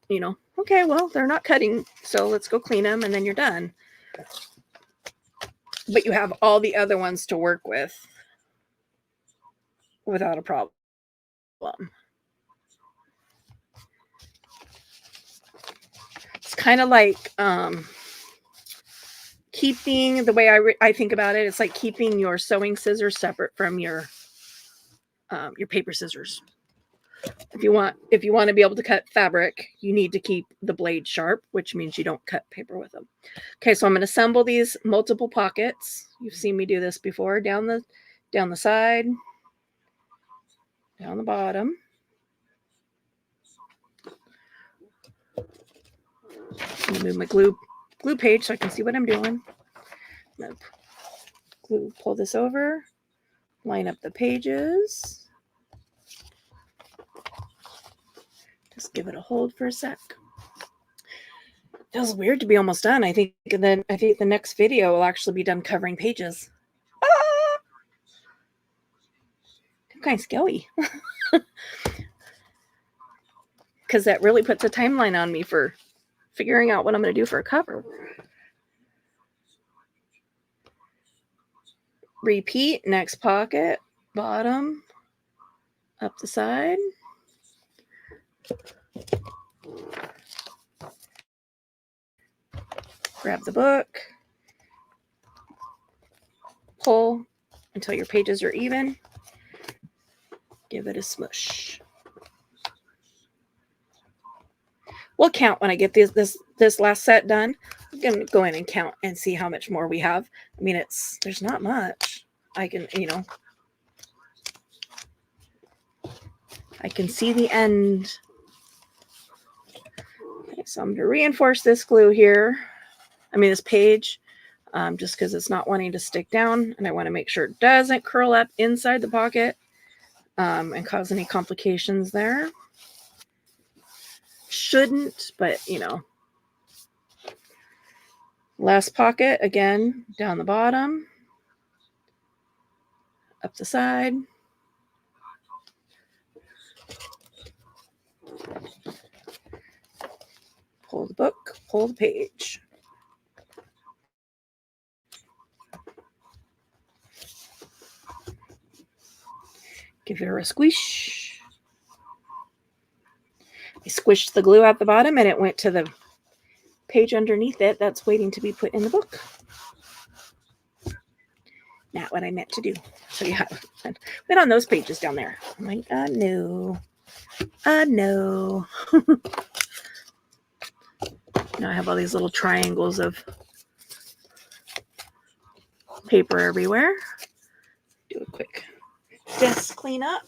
A: okay, well, they're not cutting, so let's go clean them, and then you're done. But you have all the other ones to work with without a problem. It's kind of like keeping, the way I think about it, it's like keeping your sewing scissors separate from your paper scissors. If you want to be able to cut fabric, you need to keep the blade sharp, which means you don't cut paper with them. Okay, so I'm going to assemble these multiple pockets. You've seen me do this before. Down the side, down the bottom. I'm going to move my glue page so I can see what I'm doing. I'm going to pull this over, line up the pages. Just give it a hold for a sec. Feels weird to be almost done. I think the next video will actually be done covering pages. I'm kind of scary. Because that really puts a timeline on me for figuring out what I'm going to do for a cover. Repeat, next pocket, bottom, up the side. Grab the book, pull until your pages are even. Give it a smush. We'll count when I get this last set done. I'm going to go in and count and see how much more we have. I mean, there's not much. I can see the end. Okay, so I'm going to reinforce this glue here. This page, just because it's not wanting to stick down, and I want to make sure it doesn't curl up inside the pocket and cause any complications there. Shouldn't, but last pocket, again, down the bottom, up the side. Pull the book, pull the page. Give it a squish. I squished the glue at the bottom and it went to the page underneath it that's waiting to be put in the book. Not what I meant to do. So yeah, put on those pages down there. I'm like, no. No. Now I have all these little triangles of paper everywhere. Do a quick desk cleanup.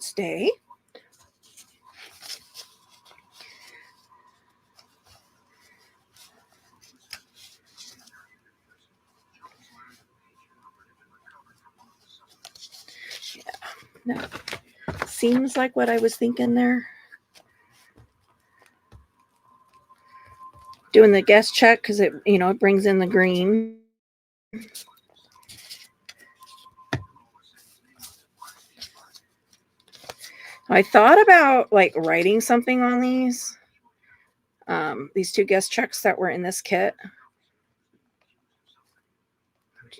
A: Stay. Yeah, no. Seems like what I was thinking there. Doing the guess check because it brings in the green. I thought about writing something on these two guest checks that were in this kit,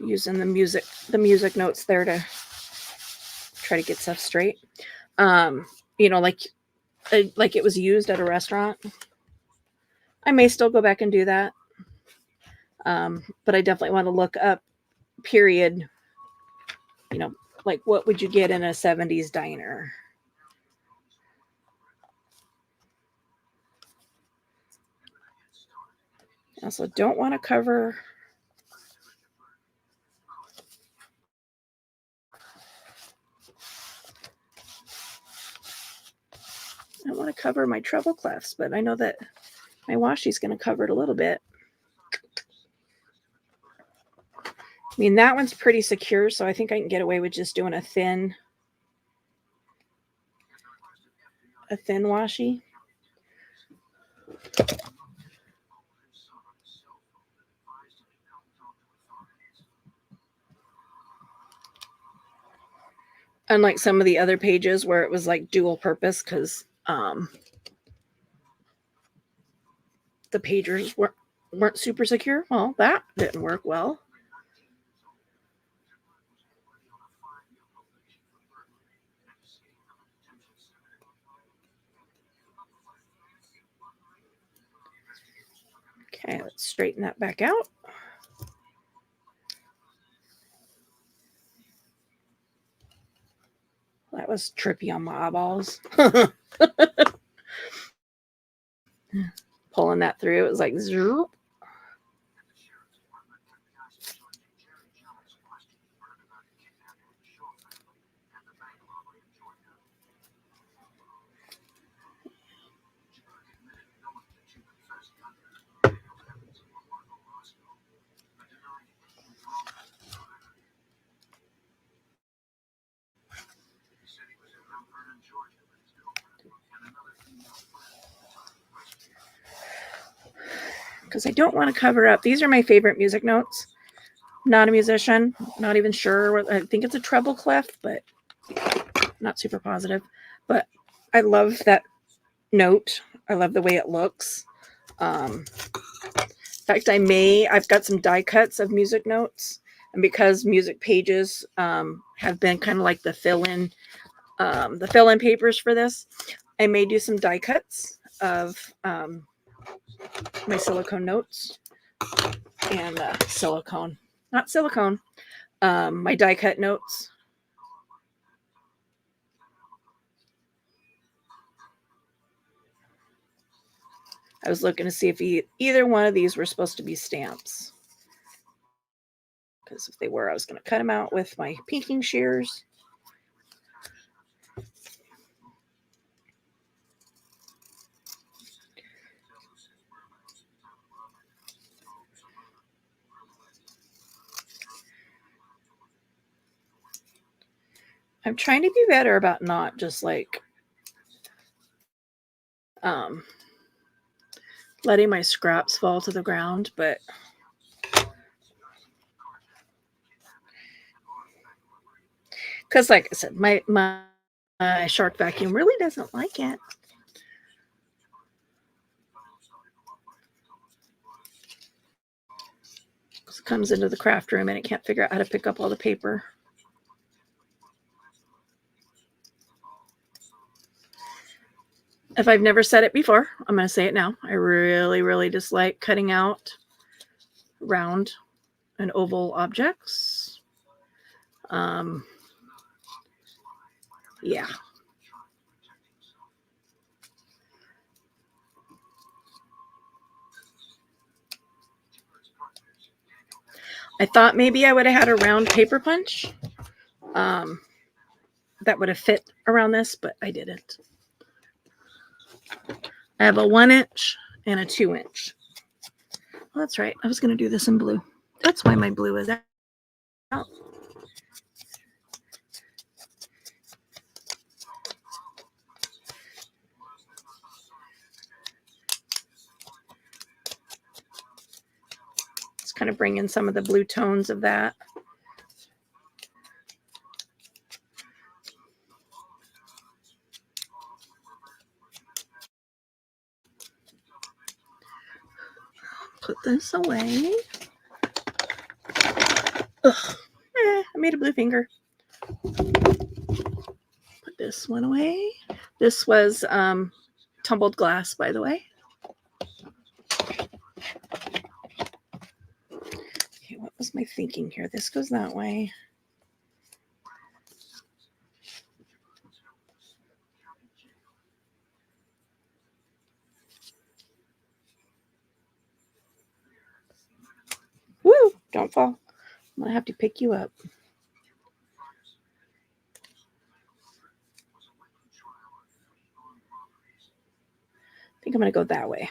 A: using the music notes there to try to get stuff straight. Like it was used at a restaurant. I may still go back and do that. But I definitely want to look up period, like what would you get in a 70s diner? I also don't want to cover my treble clefs, but I know that my washi's going to cover it a little bit. I mean, that one's pretty secure, so I think I can get away with just doing a thin washi. Unlike some of the other pages where it was like dual purpose, because the pages weren't super secure. Well, that didn't work well. Okay, let's straighten that back out. That was trippy on my eyeballs. Pulling that through, it was like zoop. Because I don't want to cover up. These are my favorite music notes. Not a musician, not even sure. I think it's a treble clef, but not super positive. But I love that note. I love the way it looks. In fact, I've got some die cuts of music notes. And because music pages have been kind of like the fill-in papers for this, I may do some die cuts of my silicone notes and my die cut notes. I was looking to see if either one of these were supposed to be stamps. Because if they were, I was going to cut them out with my pinking shears. I'm trying to be better about not just like letting my scraps fall to the ground, but because like I said, my shark vacuum really doesn't like it. It comes into the craft room and it can't figure out how to pick up all the paper. If I've never said it before, I'm going to say it now. I really, really dislike cutting out round and oval objects. Yeah. I thought maybe I would have had a round paper punch that would have fit around this, but I didn't. I have a 1-inch and a 2-inch. Well, that's right. I was going to do this in blue. That's why my blue is out. Let's kind of bring in some of the blue tones of that. Put this away. Ugh. I made a blue finger. Put this one away. This was tumbled glass, by the way. how's my thinking here? This goes that way. Woo! Don't fall. I'm going to have to pick you up. I think I'm going to go that way.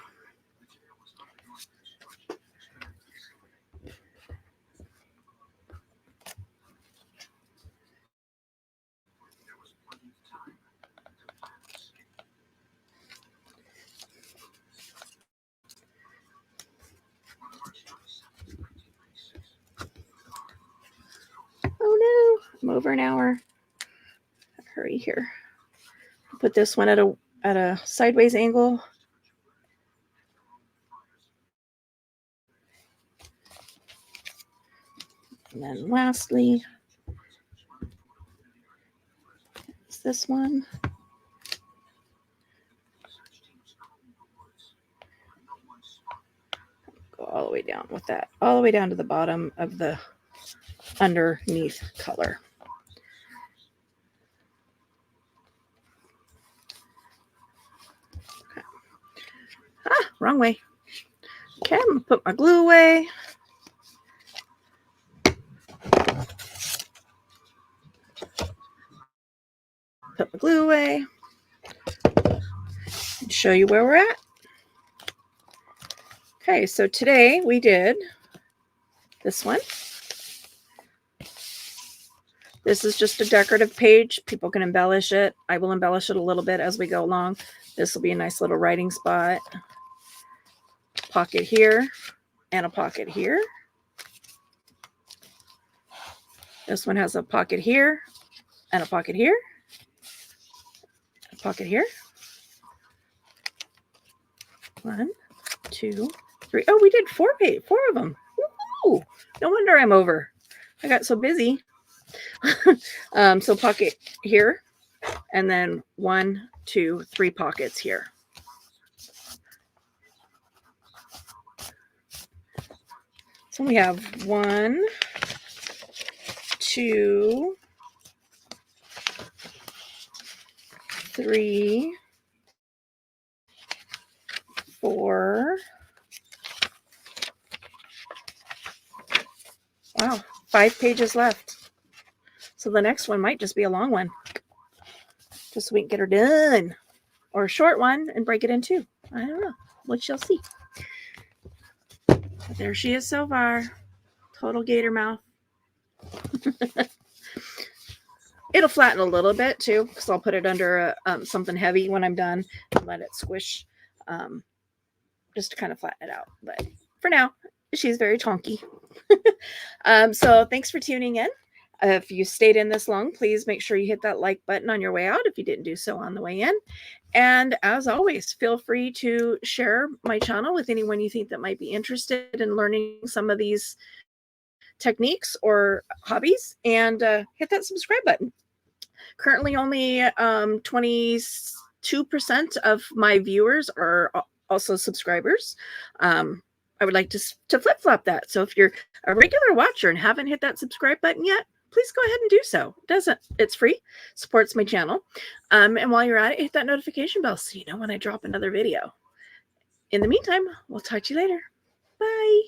A: Oh no, I'm over an hour. Hurry here. Put this one at a sideways angle. And then lastly, is this one. Go all the way down with that, all the way down to the bottom of the underneath color. Okay. Ah, wrong way. Okay, I'm gonna put my glue away. Put my glue away. And show you where we're at. Okay, so today we did this one. This is just a decorative page. People can embellish it. I will embellish it a little bit as we go along. This will be a nice little writing spot. Pocket here and a pocket here. This one has a pocket here and a pocket here. A pocket here. 1, 2, 3. Oh, we did 4 of them. Woo-hoo! No wonder I'm over. I got so busy. So pocket here, and then 1, 2, 3 pockets here. So we have 1, 2, 3, 4. Wow, 5 pages left. So the next one might just be a long one, just so we can get her done, or a short one and break it in 2. I don't know. We shall see. But there she is so far. Total gator mouth. It'll flatten a little bit too, because I'll put it under something heavy when I'm done and let it squish, just to kind of flatten it out. But for now, she's very chonky. So thanks for tuning in. If you stayed in this long, please make sure you hit that like button on your way out if you didn't do so on the way in. And as always, feel free to share my channel with anyone you think that might be interested in learning some of these techniques or hobbies, and hit that subscribe button. Currently only 22% of my viewers are also subscribers. I would like to flip-flop that. So if you're a regular watcher and haven't hit that subscribe button yet, please go ahead and do so. It's free, supports my channel. And while you're at it, hit that notification bell so you know when I drop another video. In the meantime, we'll talk to you later. Bye.